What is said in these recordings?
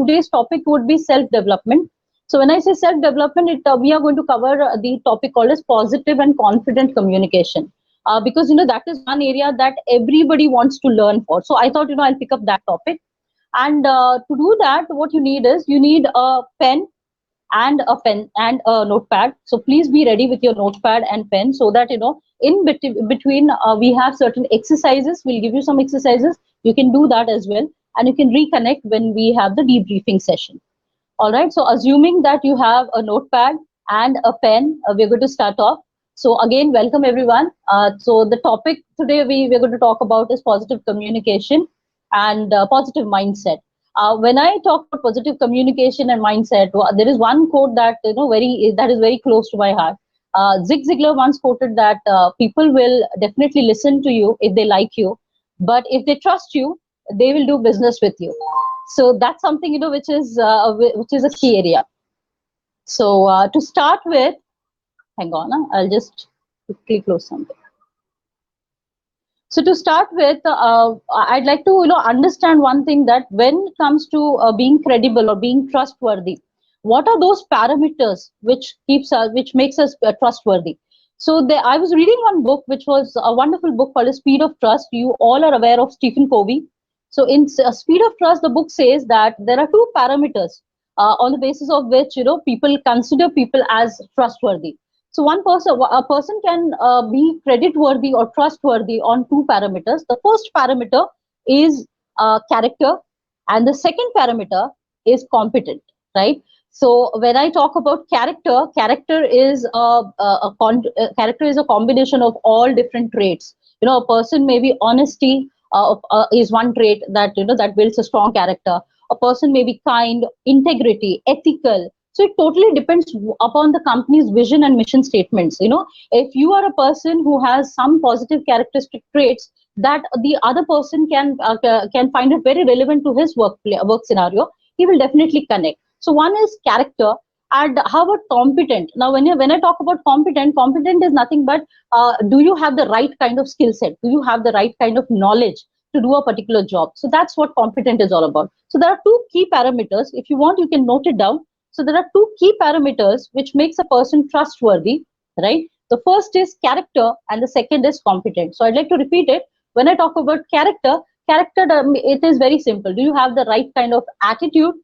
today's topic would be self-development. So when I say self-development, we are going to cover the topic called as positive and confident communication. Because that is one area that everybody wants to learn for. So I thought I'll pick up that topic. And to do that, what you need is you need a pen and a pen and a notepad. So please be ready with your notepad and pen, so that in between we have certain exercises. We'll give you some exercises. You can do that as well, and you can reconnect when we have the debriefing session. All right. So assuming that you have a notepad and a pen, we're going to start off. So again, welcome everyone. So the topic today we're going to talk about is positive communication and positive mindset. When I talk about positive communication and mindset, there is one quote that that is very close to my heart. Zig Ziglar once quoted that people will definitely listen to you if they like you, but if they trust you, they will do business with you. So that's something which is a key area. So to start with, hang on, I'll just quickly close something. So to start with, I'd like to understand one thing, that when it comes to being credible or being trustworthy, what are those parameters which makes us trustworthy? So I was reading one book, which was a wonderful book called Speed of Trust. You all are aware of Stephen Covey. So in Speed of Trust, the book says that there are two parameters on the basis of which people consider people as trustworthy. So a person can be credit worthy or trustworthy on two parameters. The first parameter is character, and the second parameter is competent, right? So when I talk about character, character is a combination of all different traits. A person may be honesty is one trait that that builds a strong character. A person may be kind, integrity, ethical. So it totally depends upon the company's vision and mission statements. If you are a person who has some positive characteristic traits that the other person can find it very relevant to his work scenario, he will definitely connect. So one is character. And how about competent? Now, when I talk about competent is nothing but do you have the right kind of skill set? Do you have the right kind of knowledge to do a particular job? So that's what competent is all about. So there are two key parameters. If you want, you can note it down. So there are two key parameters which makes a person trustworthy, right? The first is character and the second is competent. So I'd like to repeat it. When I talk about character, it is very simple. Do you have the right kind of attitude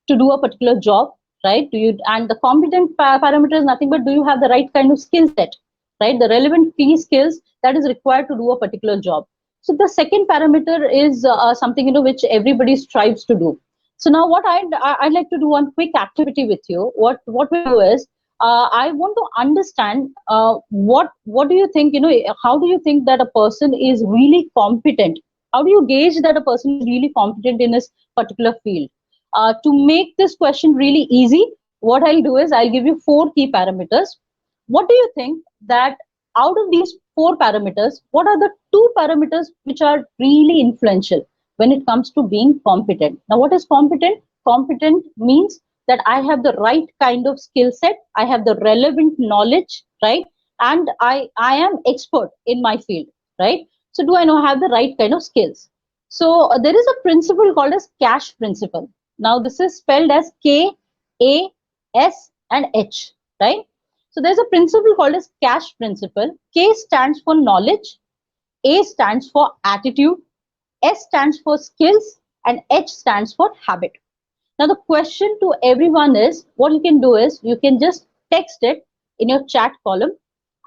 to do a particular job, right? And the competent parameter is nothing but do you have the right kind of skill set, right? The relevant key skills that is required to do a particular job. So the second parameter is something which everybody strives to do. So now what I'd like to do one quick activity with you. What we do is I want to understand what do you think, how do you think that a person is really competent? How do you gauge that a person is really competent in this particular field? To make this question really easy, what I'll do is I'll give you 4 key parameters. What do you think that out of these 4 parameters, what are the 2 parameters which are really influential when it comes to being competent? Now, what is competent? Competent means that I have the right kind of skill set, I have the relevant knowledge, right? And I am expert in my field, right? So do I have the right kind of skills? So there is a principle called as CASH principle. Now this is spelled as K, A, S and H, right? So there's a principle called as CASH principle. K stands for knowledge, A stands for attitude, S stands for skills, and H stands for habit. Now the question to everyone is, what you can do is you can just text it in your chat column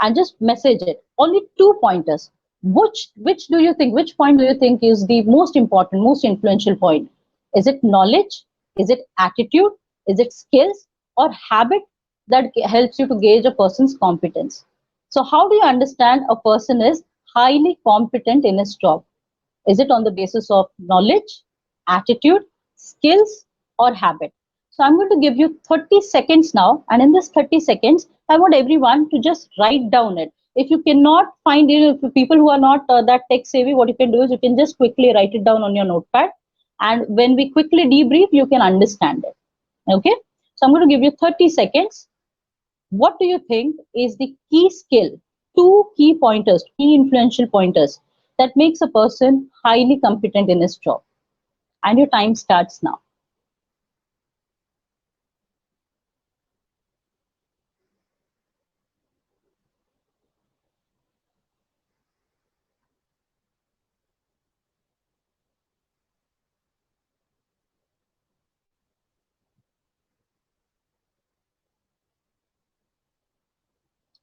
and just message it. Only 2 pointers. Which point do you think is the most important, most influential point? Is it knowledge? Is it attitude? Is it skills or habit that helps you to gauge a person's competence? So how do you understand a person is highly competent in his job? Is it on the basis of knowledge, attitude, skills, or habit? So I'm going to give you 30 seconds now. And in this 30 seconds, I want everyone to just write down it. If you cannot find it, if people who are not that tech savvy, what you can do is you can just quickly write it down on your notepad. And when we quickly debrief, you can understand it. Okay. So I'm going to give you 30 seconds. What do you think is the key skill? 2 key pointers, key influential pointers that makes a person highly competent in his job. And your time starts now.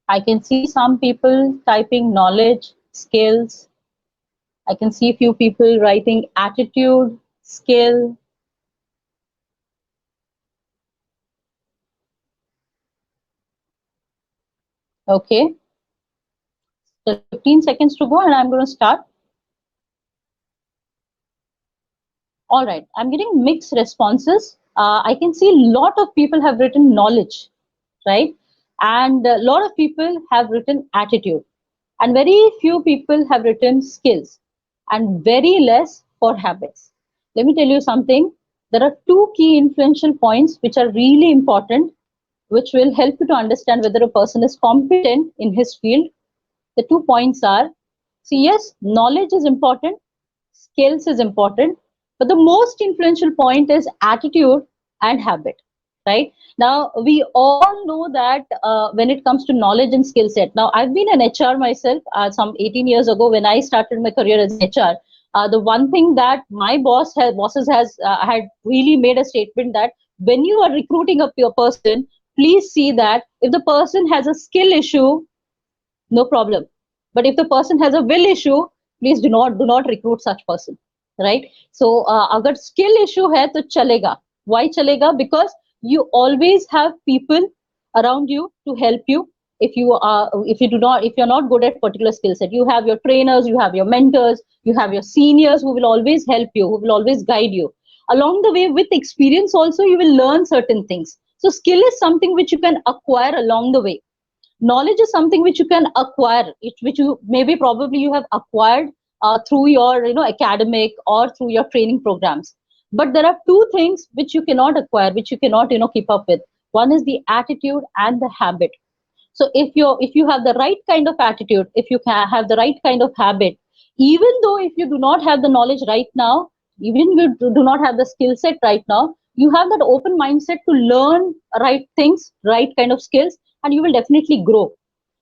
I can see some people typing knowledge, skills. I can see a few people writing attitude, skill. Okay, still 15 seconds to go and I'm going to start. All right, I'm getting mixed responses. I can see a lot of people have written knowledge, right? And a lot of people have written attitude. And very few people have written skills and very less for habits. Let me tell you something. There are two key influential points which are really important, which will help you to understand whether a person is competent in his field. The 2 points are, see, yes, knowledge is important, skills is important, but the most influential point is attitude and habit. Right now, we all know that when it comes to knowledge and skill set. Now, I've been an HR myself some 18 years ago when I started my career as an HR. The one thing that my bosses has had really made a statement that when you are recruiting a pure person, please see that if the person has a skill issue, no problem. But if the person has a will issue, please do not recruit such person, right? So अगर skill issue है तो चलेगा. Why चलेगा? Because you always have people around you to help you. If you're not good at particular skill set, you have your trainers, you have your mentors, you have your seniors who will always help you, who will always guide you. Along the way, with experience also, you will learn certain things. So skill is something which you can acquire along the way. Knowledge is something which you can acquire, which you maybe probably you have acquired through your academic or through your training programs. But there are two things which you cannot acquire, which you cannot keep up with. One is the attitude and the habit. So if you have the right kind of attitude, if you have the right kind of habit, even though if you do not have the knowledge right now, even if you do not have the skill set right now, you have that open mindset to learn right things, right kind of skills, and you will definitely grow.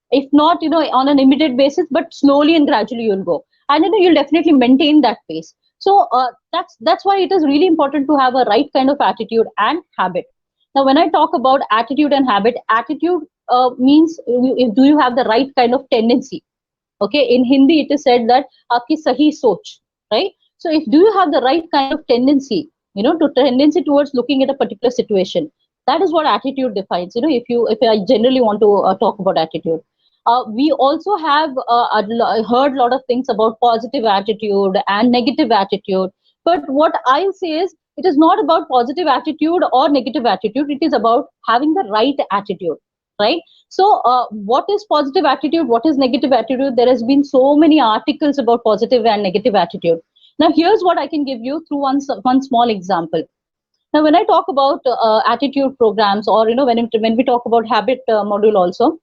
If not on an immediate basis, but slowly and gradually you'll go, and you'll definitely maintain that pace. So that's why it is really important to have a right kind of attitude and habit. Now when I talk about attitude and habit, attitude means do you have the right kind of tendency. Okay, in Hindi it is said that aapki sahi soch, right? So if do you have the right kind of tendency, to tendency towards looking at a particular situation, that is what attitude defines. If I generally want to talk about attitude, we also have heard a lot of things about positive attitude and negative attitude. But what I'll say is, it is not about positive attitude or negative attitude. It is about having the right attitude, right? So, what is positive attitude? What is negative attitude? There has been so many articles about positive and negative attitude. Now, here's what I can give you through one small example. Now, when I talk about attitude programs, or when we talk about habit module also,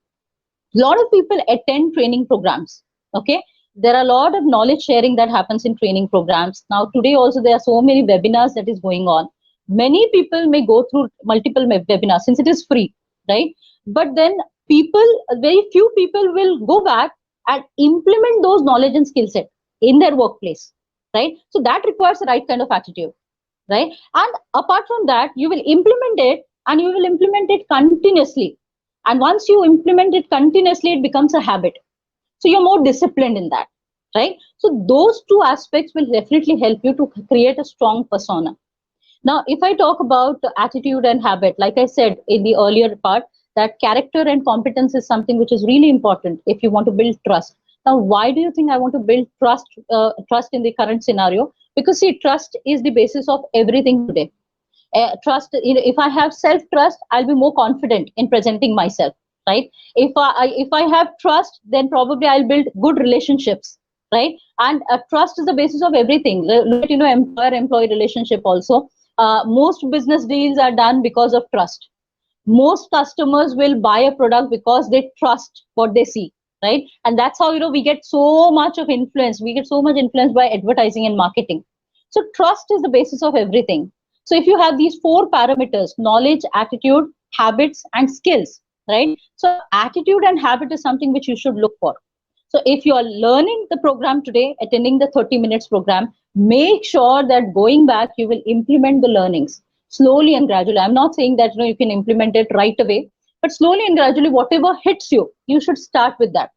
a lot of people attend training programs. Okay, there are a lot of knowledge sharing that happens in training programs. Now today also there are so many webinars that is going on. Many people may go through multiple webinars since it is free, right? But then very few people will go back and implement those knowledge and skill set in their workplace, right? So that requires the right kind of attitude, right? And apart from that, you will implement it, and you will implement it continuously. And once you implement it continuously, it becomes a habit. So you're more disciplined in that, right? So those two aspects will definitely help you to create a strong persona. Now, if I talk about attitude and habit, like I said in the earlier part, that character and competence is something which is really important if you want to build trust. Now, why do you think I want to build trust in the current scenario? Because see, trust is the basis of everything today. Trust, if I have self trust, I'll be more confident in presenting myself, right? If I have trust, then probably I'll build good relationships, right? And trust is the basis of everything. Look at employer employee relationship also. Most business deals are done because of trust. Most customers will buy a product because they trust what they see, right? And that's how we get so much of influence. We get so much influence by advertising and marketing. So trust is the basis of everything. So if you have these four parameters: knowledge, attitude, habits, and skills, right? So attitude and habit is something which you should look for. So if you are learning the program today, attending the 30 minutes program, make sure that going back, you will implement the learnings slowly and gradually. I'm not saying that you can implement it right away, But slowly and gradually, whatever hits you, you should start with that.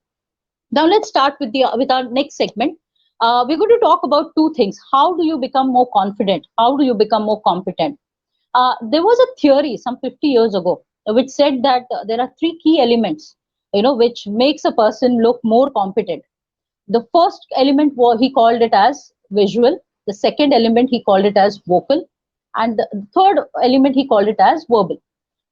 Now let's start with the with our next segment. We're going to talk about two things. How do you become more confident? How do you become more competent? There was a theory some 50 years ago which said that there are three key elements, which makes a person look more competent. The first element he called it as visual. The second element he called it as vocal, and the third element he called it as verbal.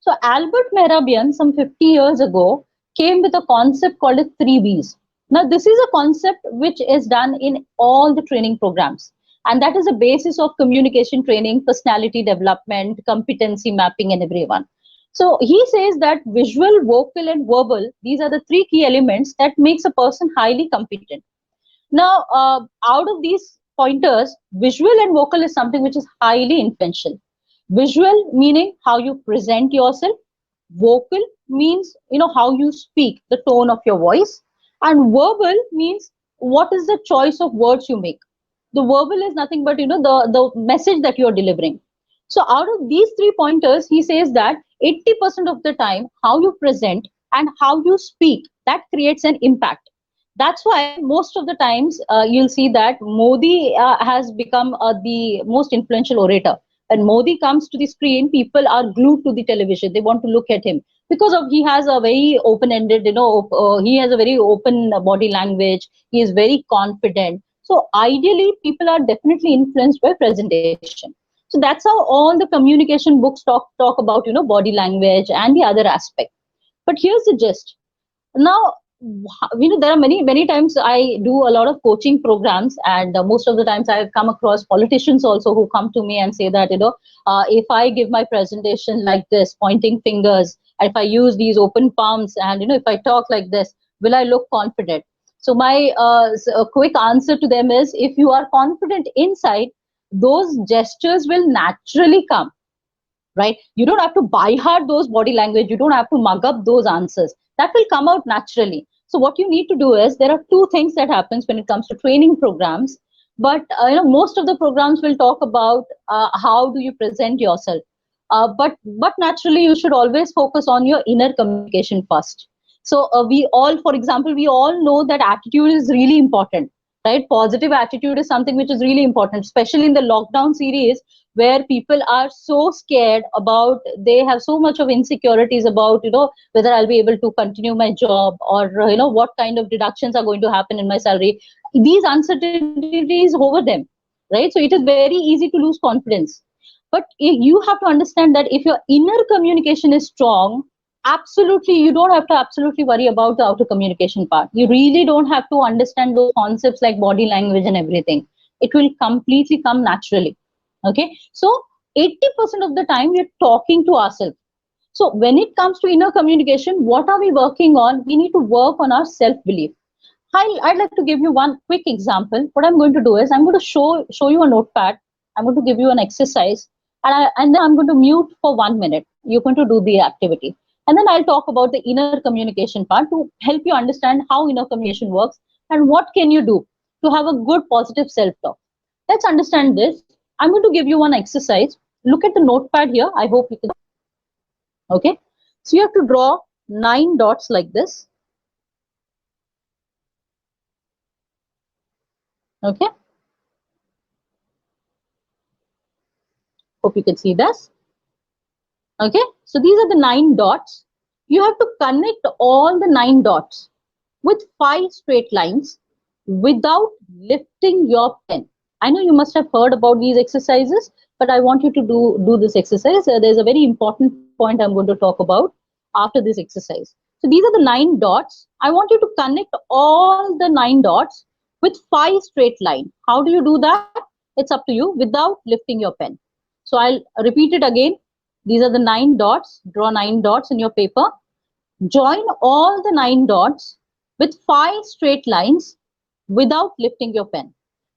So Albert Mehrabian, some 50 years ago, came with a concept called as three V's. Now, this is a concept which is done in all the training programs, and that is a basis of communication training, personality development, competency mapping, and everyone. So he says that visual, vocal, and verbal, these are the three key elements that makes a person highly competent. Now, out of these pointers, visual and vocal is something which is highly influential. Visual meaning how you present yourself. Vocal means how you speak, the tone of your voice, and verbal means what is the choice of words you make. The verbal is nothing but the message that you are delivering. So out of these three pointers, he says that 80% of the time, how you present and how you speak, that creates an impact. That's why most of the times you'll see that Modi has become the most influential orator. When Modi comes to the screen, people are glued to the television. They want to look at him because of he has a very open-ended, he has a very open body language. He is very confident. So ideally, people are definitely influenced by presentation. So that's how all the communication books talk about body language and the other aspect. But here's the gist. Now, there are many times I do a lot of coaching programs, and most of the times I've come across politicians also who come to me and say that if I give my presentation like this, pointing fingers, if I use these open palms, and if I talk like this, will I look confident? So my a quick answer to them is, if you are confident inside, those gestures will naturally come, right? You don't have to buy hard those body language. You don't have to mug up those answers. That will come out naturally. So what you need to do is, there are two things that happens when it comes to training programs. But most of the programs will talk about how do you present yourself. But naturally, you should always focus on your inner communication first. So we all, for example, we all know that attitude is really important, right? Positive attitude is something which is really important, especially in the lockdown series, where people are so scared about, they have so much of insecurities about whether I'll be able to continue my job, or what kind of deductions are going to happen in my salary. These uncertainties over them, right? So it is very easy to lose confidence. But you have to understand that if your inner communication is strong, absolutely, you don't have to absolutely worry about the outer communication part. You really don't have to understand those concepts like body language and everything. It will completely come naturally. Okay, so 80% of the time we're talking to ourselves. So when it comes to inner communication, what are we working on? We need to work on our self belief. I'd like to give you one quick example. What I'm going to do is, I'm going to show you a notepad. I'm going to give you an exercise, and then I'm going to mute for 1 minute. You're going to do the activity, and then I'll talk about the inner communication part to help you understand how inner communication works and what can you do to have a good positive self talk. Let's understand this. I'm going to give you one exercise. Look at the notepad here. I hope you can. Okay, so you have to draw 9 dots like this. Okay, hope you can see this. Okay, so these are the 9 dots. You have to connect all the 9 dots with 5 straight lines without lifting your pen. I know you must have heard about these exercises, but I want you to do this exercise. There's a very important point I'm going to talk about after this exercise. So these are the 9 dots. I want you to connect all the 9 dots with 5 straight lines. How do you do that? It's up to you, without lifting your pen. So I'll repeat it again. These are the 9 dots. Draw 9 dots in your paper. Join all the 9 dots with 5 straight lines without lifting your pen.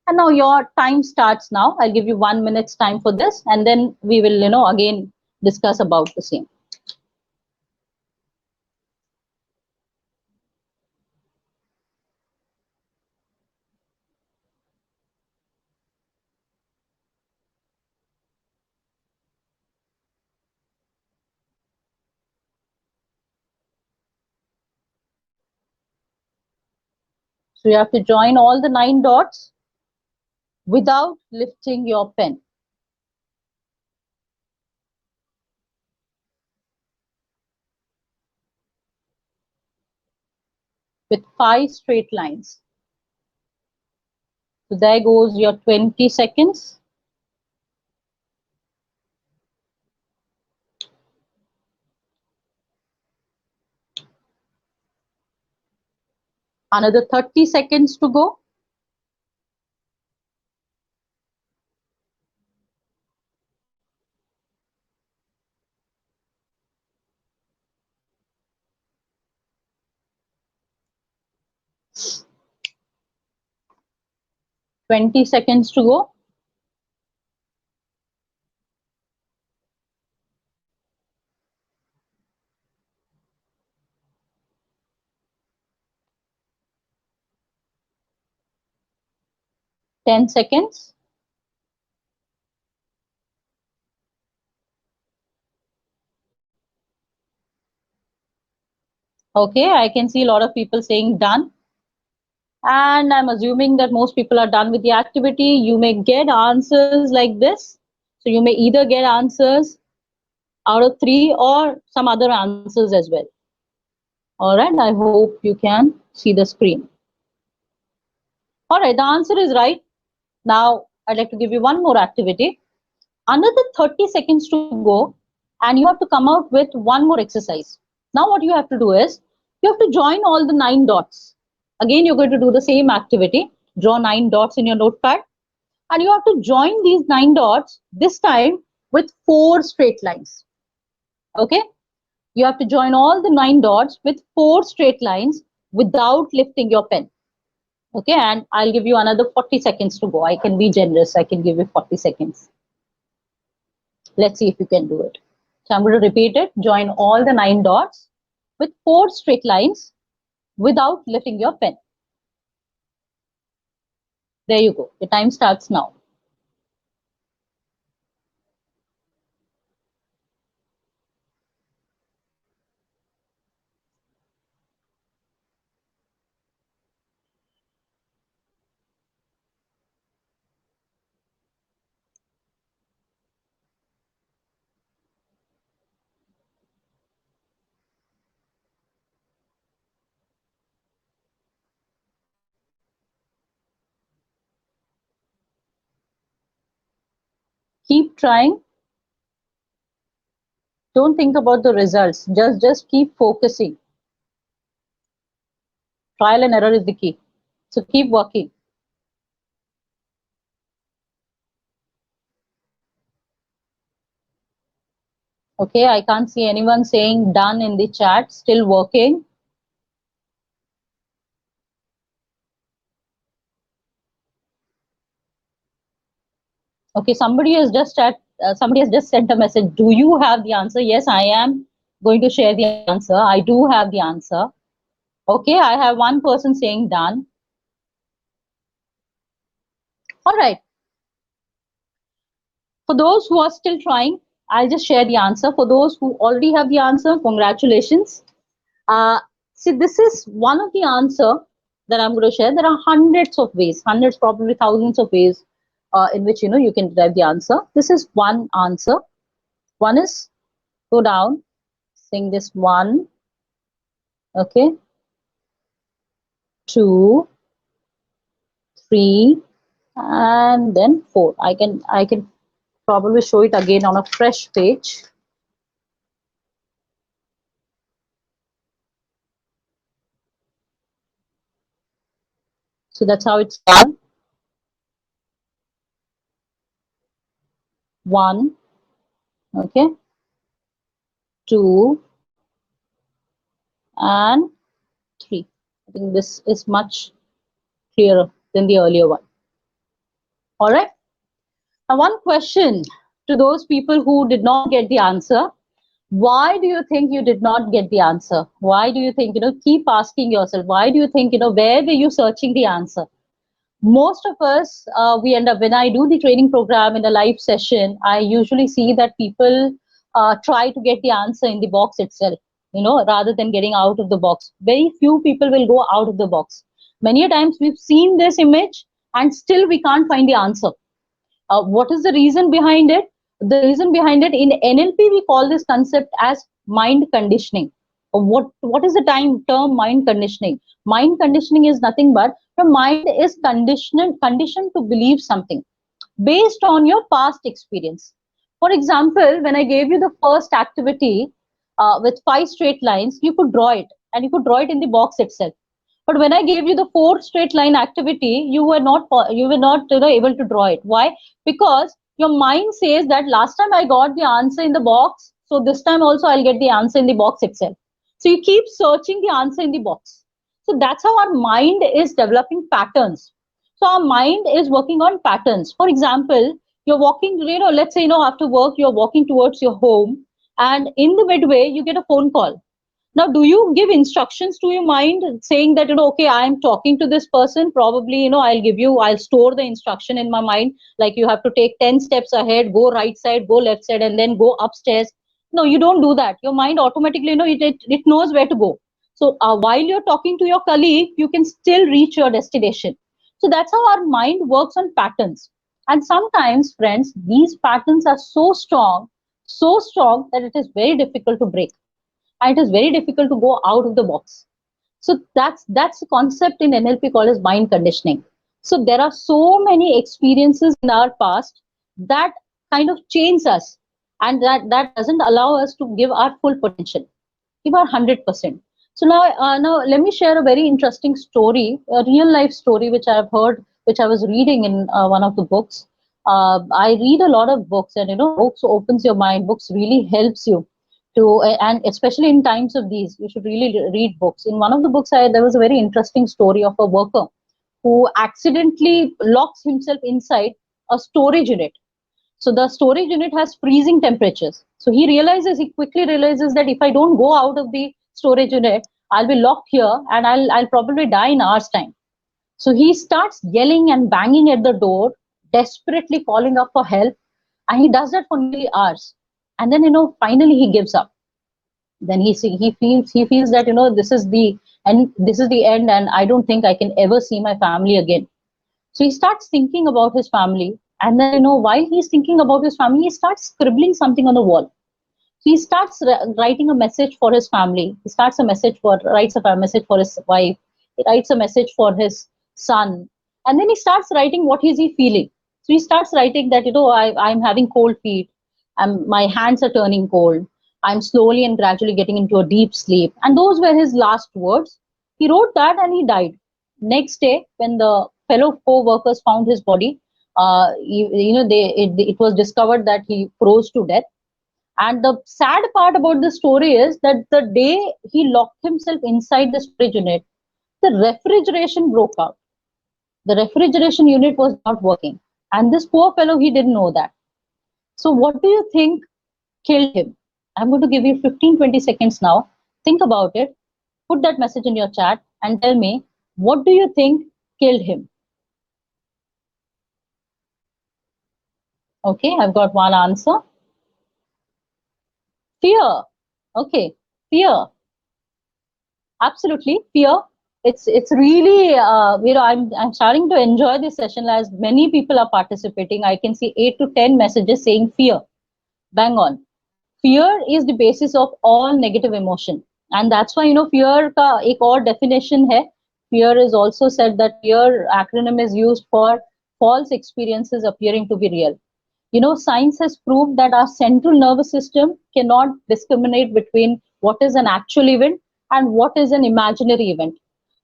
And now your time starts now. I'll give you 1 minute's time for this, and then we will, again discuss about the same. So you have to join all the 9 dots without lifting your pen. With 5 straight lines. So there goes your 20 seconds. Another 30 seconds to go. Twenty seconds to go. Ten seconds. Okay, I can see a lot of people saying done. And I'm assuming that most people are done with the activity. You may get answers like this. So you may either get answers out of 3 or some other answers as well. All right, I hope you can see the screen. All right, the answer is right. Now I'd like to give you one more activity. Another 30 seconds to go, and you have to come out with one more exercise. Now what you have to do is, you have to join all the 9 dots. Again, you're going to do the same activity. Draw 9 dots in your notepad, and you have to join these 9 dots, this time with 4 straight lines. Okay? You have to join all the 9 dots with 4 straight lines without lifting your pen. Okay, and I'll give you another 40 seconds to go. I can be generous. I can give you 40 seconds. Let's see if you can do it. So I'm going to repeat it. Join all the 9 dots with 4 straight lines without lifting your pen. There you go. The time starts now. Keep trying. Don't think about the results. Just keep focusing. Trial and error is the key. So keep working. Okay, I can't see anyone saying done in the chat. Still working. Okay, somebody has just sent a message. Do you have the answer? Yes, I am going to share the answer. I do have the answer. Okay, I have one person saying done. All right. For those who are still trying, I'll just share the answer. For those who already have the answer, congratulations. See, this is one of the answer that I'm going to share. There are hundreds of ways, hundreds, probably thousands of ways in which you can derive the answer. This is one answer. One is go down, sing this 1, okay, 2, 3, and then 4. I can probably show it again on a fresh page. So that's how it's done. 1, okay, 2, and 3. I think this is much clearer than the earlier one. All right. Now, one question to those people who did not get the answer. Why do you think you did not get the answer? Why do you think, keep asking yourself, why do you think, where were you searching the answer? Most of us, we end up, when I do the training program in a live session, I usually see that people try to get the answer in the box itself, rather than getting out of the box. Very few people will go out of the box. Many a times we've seen this image and still we can't find the answer. What is the reason behind it? The reason behind it, in NLP we call this concept as mind conditioning. What is the term mind conditioning? Mind conditioning is nothing but the mind is conditioned to believe something based on your past experience. For example, when I gave you the first activity with 5 straight lines, you could draw it, and you could draw it in the box itself. But when I gave you the 4 straight line activity, you were not able to draw it. Why? Because your mind says that last time I got the answer in the box, so this time also I'll get the answer in the box itself. So you keep searching the answer in the box. So that's how our mind is developing patterns. So our mind is working on patterns. For example, you're walking, let's say, after work, you're walking towards your home, and in the midway, you get a phone call. Now, do you give instructions to your mind saying that, okay, I'm talking to this person, probably, I'll store the instruction in my mind, like you have to take 10 steps ahead, go right side, go left side, and then go upstairs. No, you don't do that. Your mind automatically, it knows where to go. So while you're talking to your colleague, you can still reach your destination. So that's how our mind works on patterns. And sometimes, friends, these patterns are so strong that it is very difficult to break, and it is very difficult to go out of the box. So that's the concept in NLP called as mind conditioning. So there are so many experiences in our past that kind of change us, and that doesn't allow us to give our full potential, give our 100%. So now let me share a very interesting story, a real life story which I have heard, which I was reading in one of the books. I read a lot of books, and books opens your mind. Books really helps you to, and especially in times of these, you should really read books. In one of the books, there was a very interesting story of a worker who accidentally locks himself inside a storage unit. So the storage unit has freezing temperatures. So he quickly realizes that if I don't go out of the storage unit, I'll be locked here, and I'll probably die in hours time. So he starts yelling and banging at the door, desperately calling up for help, and he does that for nearly hours. And then finally he gives up. Then he feels that this is the end, and I don't think I can ever see my family again. So he starts thinking about his family, and then while he's thinking about his family, he starts scribbling something on the wall. So he starts writing a message for his family. He writes a message for his wife. He writes a message for his son, and then he starts writing what is he feeling. So he starts writing that I'm having cold feet, my hands are turning cold, I'm slowly and gradually getting into a deep sleep, and those were his last words. He wrote that and he died. Next day, when the fellow co-workers found his body, it was discovered that he froze to death. And the sad part about the story is that the day he locked himself inside the storage unit, the refrigeration broke out. The refrigeration unit was not working. And this poor fellow, he didn't know that. So what do you think killed him? I'm going to give you 15-20 seconds now. Think about it. Put that message in your chat and tell me, what do you think killed him? Okay, I've got one answer. Fear. Okay, fear. Absolutely, fear. It's really I'm starting to enjoy this session as many people are participating. I can see 8 to 10 messages saying fear. Bang on. Fear is the basis of all negative emotion, and that's why fear का एक और definition है. Fear is also said that fear acronym is used for false experiences appearing to be real. Science has proved that our central nervous system cannot discriminate between what is an actual event and what is an imaginary event.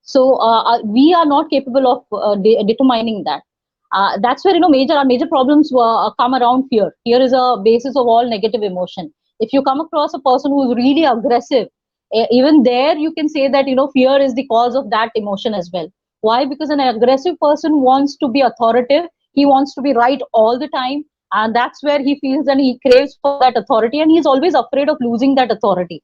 So we are not capable of determining that. That's where our major problems come around fear. Fear is a basis of all negative emotion. If you come across a person who is really aggressive, even there you can say that fear is the cause of that emotion as well. Why? Because an aggressive person wants to be authoritative. He wants to be right all the time, and that's where he feels and he craves for that authority, and he's always afraid of losing that authority.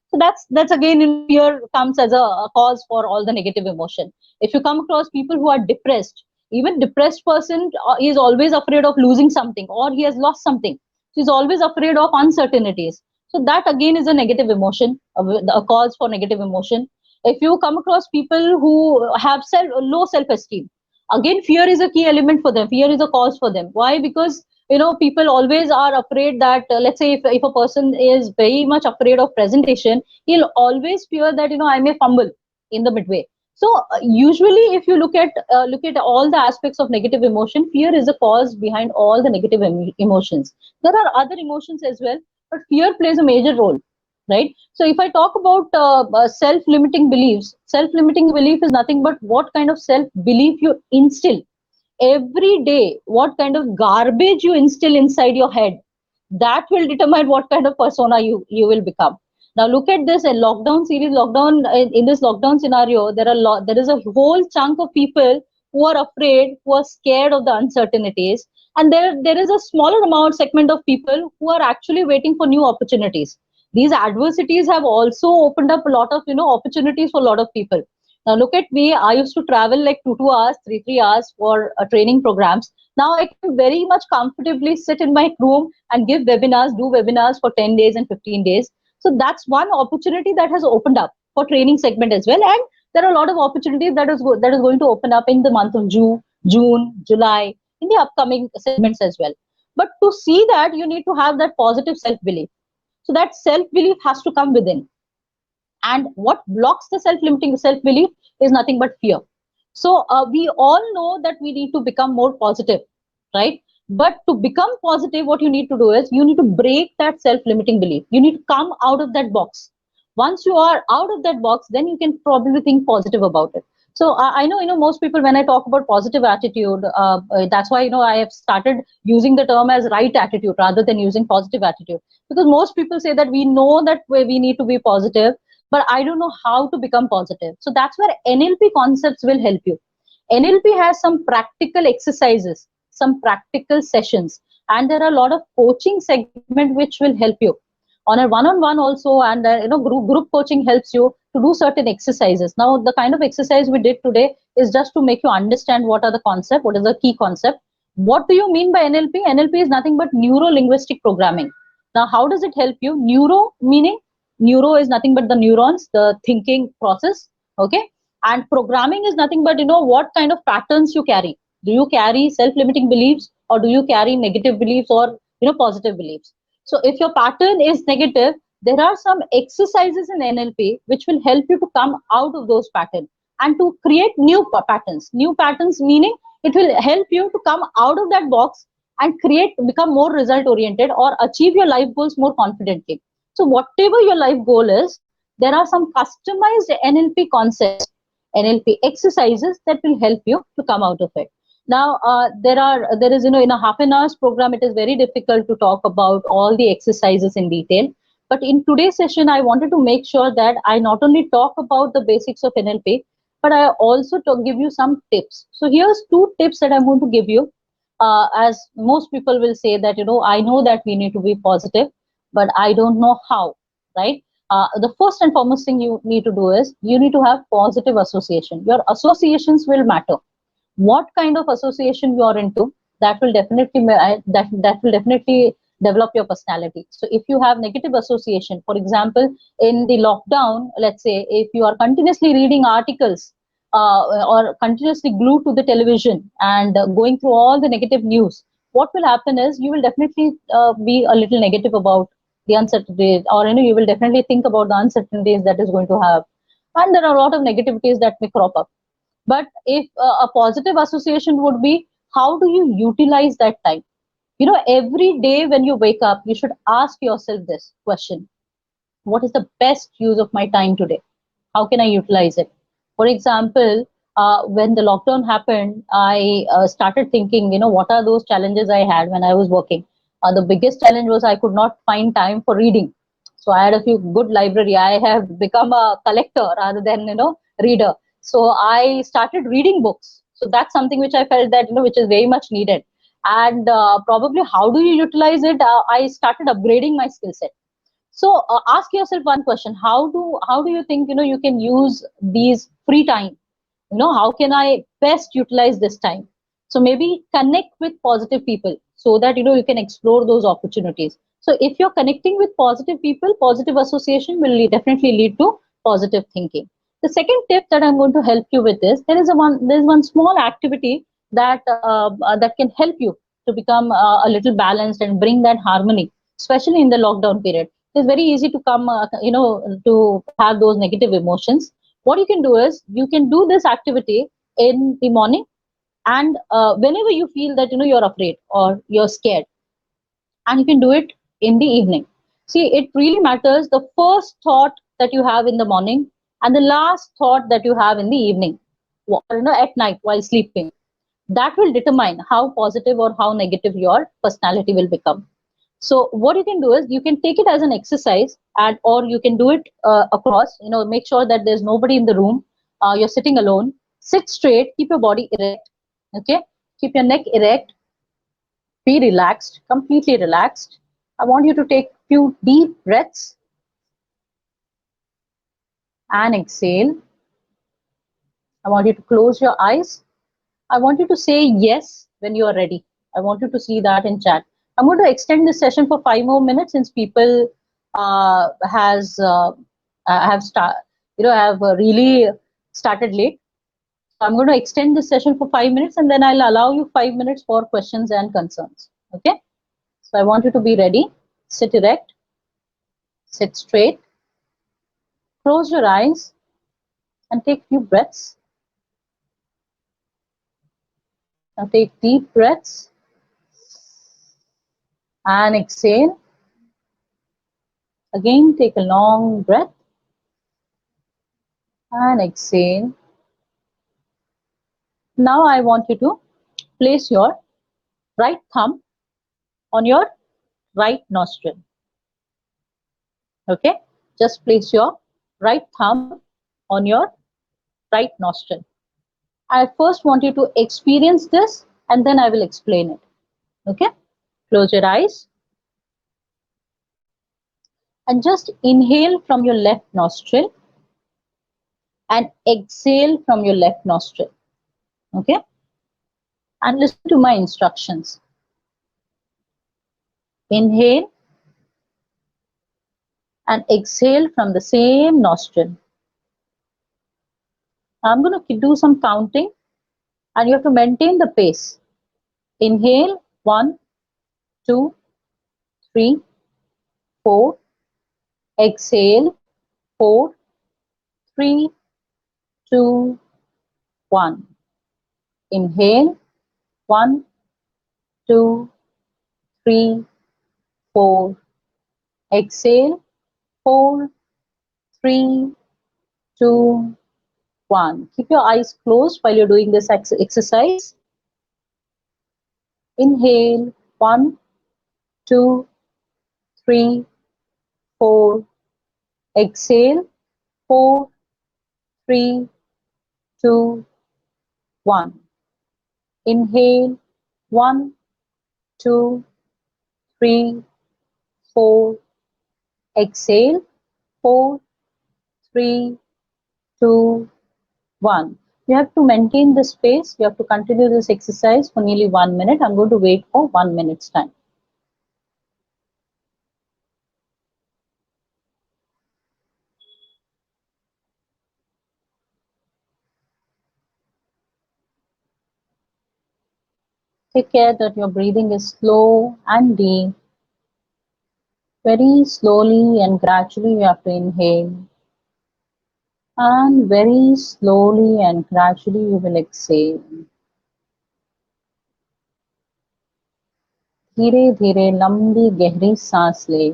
So that's again, fear comes as a cause for all the negative emotion. If you come across people who are depressed, even depressed person is always afraid of losing something, or he has lost something. He's always afraid of uncertainties. So that again is a negative emotion, a cause for negative emotion. If you come across people who have low self-esteem, again, fear is a key element for them. Fear is a cause for them. Why? Because people always are afraid that, let's say, if a person is very much afraid of presentation, he'll always fear that I may fumble in the midway. So usually, if you look at all the aspects of negative emotion, fear is the cause behind all the negative emotions. There are other emotions as well, but fear plays a major role, right? So if I talk about self-limiting beliefs, self-limiting belief is nothing but what kind of self-belief you instill every day, what kind of garbage you instill inside your head, that will determine what kind of persona you will become. Now look at this, a lockdown series, lockdown in this lockdown scenario, there is a whole chunk of people who are afraid, who are scared of the uncertainties, and there is a smaller amount segment of people who are actually waiting for new opportunities. These adversities have also opened up a lot of opportunities for a lot of people. Now look at me. I used to travel like 2 hours, 3 hours for training programs. Now I can very much comfortably sit in my room and give webinars, do webinars for 10 days and 15 days. So that's one opportunity that has opened up for training segment as well. And there are a lot of opportunities that is going to open up in the month of June, July, in the upcoming segments as well. But to see that, you need to have that positive self-belief. So that self-belief has to come within. And what blocks the self-limiting self-belief is nothing but fear. So we all know that we need to become more positive, right? But to become positive, what you need to do is you need to break that self-limiting belief. You need to come out of that box. Once you are out of that box, then you can probably think positive about it. So I know, most people, when I talk about positive attitude, that's why, I have started using the term as right attitude rather than using positive attitude. Because most people say that we know that we need to be positive, but I don't know how to become positive. So that's where NLP concepts will help you. NLP has some practical exercises, some practical sessions, and there are a lot of coaching segment which will help you on a one-on-one also, and group coaching helps you to do certain exercises. Now the kind of exercise we did today is just to make you understand what are the concept, what is the key concept. What do you mean by NLP? NLP is nothing but neuro linguistic programming. Now how does it help you? Neuro is nothing but the neurons, the thinking process, okay? And programming is nothing but what kind of patterns you carry. Do you carry self-limiting beliefs, or do you carry negative beliefs, or positive beliefs? So if your pattern is negative, there are some exercises in NLP which will help you to come out of those patterns and to create new patterns. New patterns meaning it will help you to come out of that box and become more result oriented or achieve your life goals more confidently. So whatever your life goal is, there are some customized NLP concepts, NLP exercises that will help you to come out of it. Now, there is, in a half an hour's program, it is very difficult to talk about all the exercises in detail. But in today's session, I wanted to make sure that I not only talk about the basics of NLP, but I also give you some tips. So here's 2 tips that I'm going to give you. As most people will say that, I know that we need to be positive, but I don't know how, right? The first and foremost thing you need to do is you need to have positive association. Your associations will matter. What kind of association you are into, that will definitely that will definitely develop your personality. So if you have negative association, for example, in the lockdown, let's say if you are continuously reading articles or continuously glued to the television and going through all the negative news, what will happen is you will definitely be a little negative about the uncertainties, or you will definitely think about the uncertainties that is going to have, and there are a lot of negativities that may crop up. But if a positive association would be, how do you utilize that time? Every day when you wake up, you should ask yourself this question: what is the best use of my time today? How can I utilize it? For example, when the lockdown happened, I started thinking, what are those challenges I had when I was working? The biggest challenge was I could not find time for reading. So I had a few good library. I have become a collector rather than, reader. So I started reading books. So that's something which I felt that, which is very much needed. And probably how do you utilize it? I started upgrading my skill set. So ask yourself one question: how do you think you can use these free time? How can I best utilize this time? So maybe connect with positive people so that you can explore those opportunities. So if you're connecting with positive people, positive association will definitely lead to positive thinking. The second tip that I'm going to help you with is there's one small activity that can help you to become a little balanced and bring that harmony, especially in the lockdown period. It's very easy to come, to have those negative emotions. What you can do is you can do this activity in the morning, and whenever you feel that you're afraid or you're scared, and you can do it in the evening. See, it really matters the first thought that you have in the morning and the last thought that you have in the evening, or at night while sleeping. That will determine how positive or how negative your personality will become. So what you can do is you can take it as an exercise, and or you can do it across. Make sure that there's nobody in the room. You're sitting alone. Sit straight. Keep your body erect. Okay. Keep your neck erect. Be relaxed, completely relaxed. I want you to take few deep breaths and exhale. I want you to close your eyes. I want you to say yes when you are ready. I want you to see that in chat. I'm going to extend this session for 5 more minutes since people has have start have really started late. So I'm going to extend this session for 5 minutes, and then I'll allow you 5 minutes for questions and concerns. Okay. So I want you to be ready. Sit erect. Sit straight. Close your eyes and take few breaths. Now take deep breaths and exhale. Again, take a long breath and exhale. Now I want you to place your right thumb on your right nostril. Okay, just place your right thumb on your right nostril. I first want you to experience this, and then I will explain it. Okay, close your eyes and just inhale from your left nostril and exhale from your left nostril. Okay, and listen to my instructions. Inhale and exhale from the same nostril. I'm going to do some counting, and you have to maintain the pace. Inhale 1, 2, 3, 4. Exhale 4, 3, 2, 1. Inhale 1, 2, 3, 4. Exhale 4, 3, 2, 1. Keep your eyes closed while you're doing this exercise. Inhale 1, 2, 3, 4. Exhale 4, 3, 2, 1. Inhale 1, 2, 3, 4. Exhale 4, 3, 2, 1. You have to maintain this pace. You have to continue this exercise for nearly 1 minute. I'm going to wait for 1 minute's time. Take care that your breathing is slow and deep. Very slowly and gradually you have to inhale. And very slowly and gradually you will exhale. धीरे धीरे लंबी गहरी सांस ले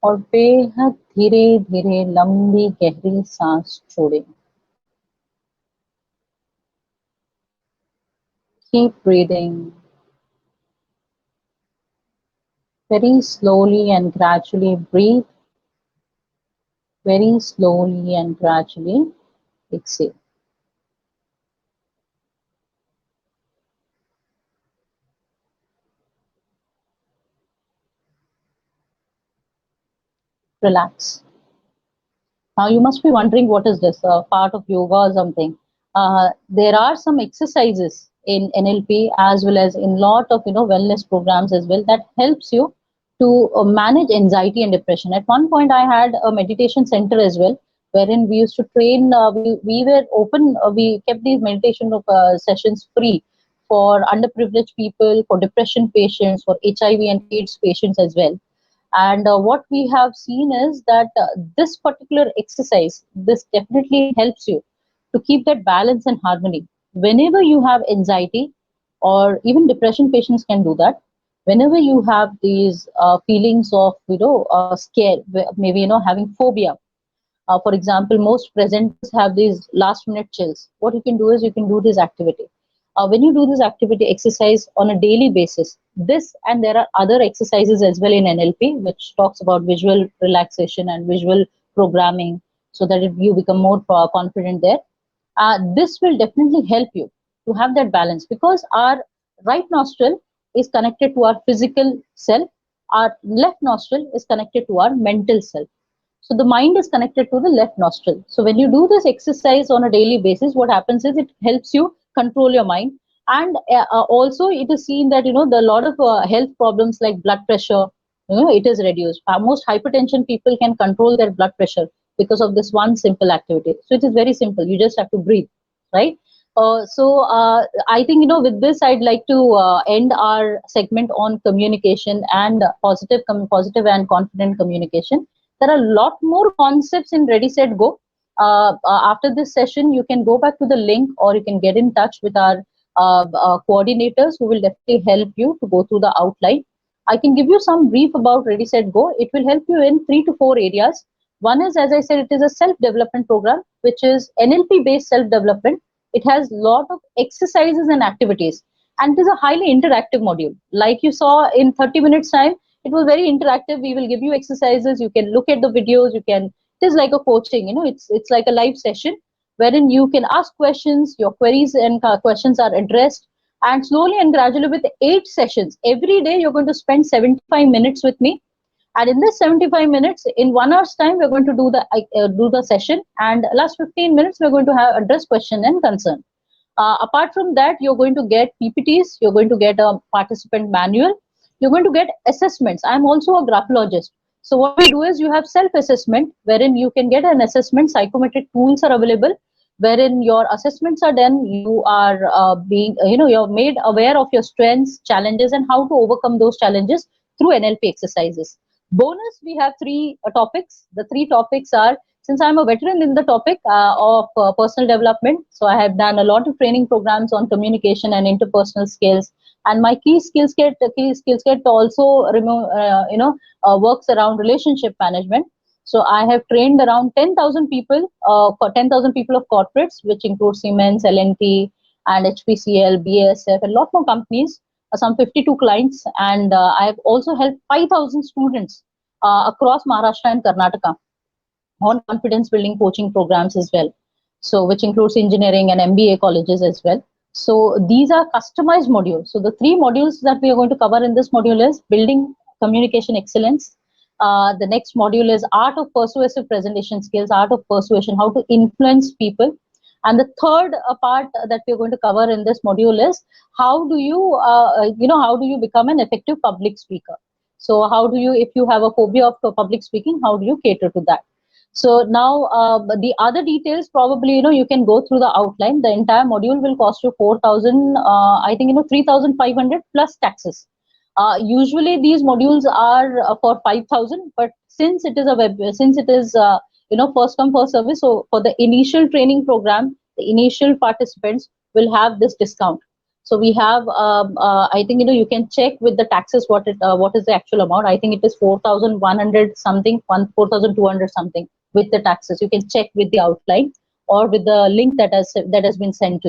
और बेहद धीरे धीरे लंबी गहरी सांस छोड़े. Keep breathing. Very slowly and gradually breathe. Very slowly and gradually exhale. Relax. Now you must be wondering, what is this, part of yoga or something? There are some exercises in NLP as well as in lot of wellness programs as well that helps you to manage anxiety and depression. At one point I had a meditation center as well, wherein we used to train. We were open. We kept these meditation sessions free for underprivileged people, for depression patients, for HIV and AIDS patients as well. And what we have seen is that this particular exercise, this definitely helps you to keep that balance and harmony. Whenever you have anxiety, or even depression patients can do that. Whenever you have these feelings of, scare, maybe, having phobia. For example, most presenters have these last minute chills. What you can do is you can do this activity. When you do this activity exercise on a daily basis, this and there are other exercises as well in NLP, which talks about visual relaxation and visual programming, so that you become more confident there. This will definitely help you to have that balance, because our right nostril is connected to our physical self, our left nostril is connected to our mental self. So the mind is connected to the left nostril. So when you do this exercise on a daily basis, what happens is it helps you control your mind. And also it is seen that, the lot of health problems like blood pressure, it is reduced. Most hypertension people can control their blood pressure because of this one simple activity. So it is very simple. You just have to breathe, right? I think, with this, I'd like to end our segment on communication and positive and confident communication. There are a lot more concepts in Ready Set Go. After this session, you can go back to the link, or you can get in touch with our coordinators, who will definitely help you to go through the outline. I can give you some brief about Ready Set Go. It will help you in 3 to 4 areas. One is, as I said, it is a self-development program, which is NLP-based self-development. It has a lot of exercises and activities, and it is a highly interactive module. Like you saw in 30 minutes time, it was very interactive. We will give you exercises. You can look at the videos. It is like a coaching. It's like a live session wherein you can ask questions. Your queries and questions are addressed, and slowly and gradually, with 8 sessions every day, you're going to spend 75 minutes with me. And in this 75 minutes, in 1 hour's time, we're going to do the session, and last 15 minutes, we're going to have address question and concern. Apart from that, you're going to get PPTs, you're going to get a participant manual, you're going to get assessments. I'm also a graphologist. So what we do is you have self-assessment, wherein you can get an assessment. Psychometric tools are available, wherein your assessments are done. You are you're made aware of your strengths, challenges, and how to overcome those challenges through NLP exercises. Bonus, we have 3 topics. The 3 topics are, since I'm a veteran in the topic of personal development, so I have done a lot of training programs on communication and interpersonal skills. And my key skills kit also works around relationship management. So I have trained around 10,000 people, for 10,000 people of corporates, which includes Siemens, L&T, and HPCL, BASF, and a lot more companies, some 52 clients. And I have also helped 5,000 students across Maharashtra and Karnataka on confidence building coaching programs as well. So which includes engineering and MBA colleges as well. So these are customized modules. So the 3 modules that we are going to cover in this module is building communication excellence. The next module is art of persuasive presentation skills, art of persuasion, how to influence people. And the third part that we're going to cover in this module is how do you become an effective public speaker. So how do you, if you have a phobia of public speaking, how do you cater to that? So now the other details, probably, you can go through the outline. The entire module will cost you 4,000, I think, 3,500 plus taxes. Usually these modules are for 5,000, but since it is first come first service, so for the initial training program, the initial participants will have this discount. So we have, I think, you can check with the taxes what is the actual amount. I think it is 4,100 something, 4,200 something with the taxes. You can check with the outline or with the link that has been sent to you.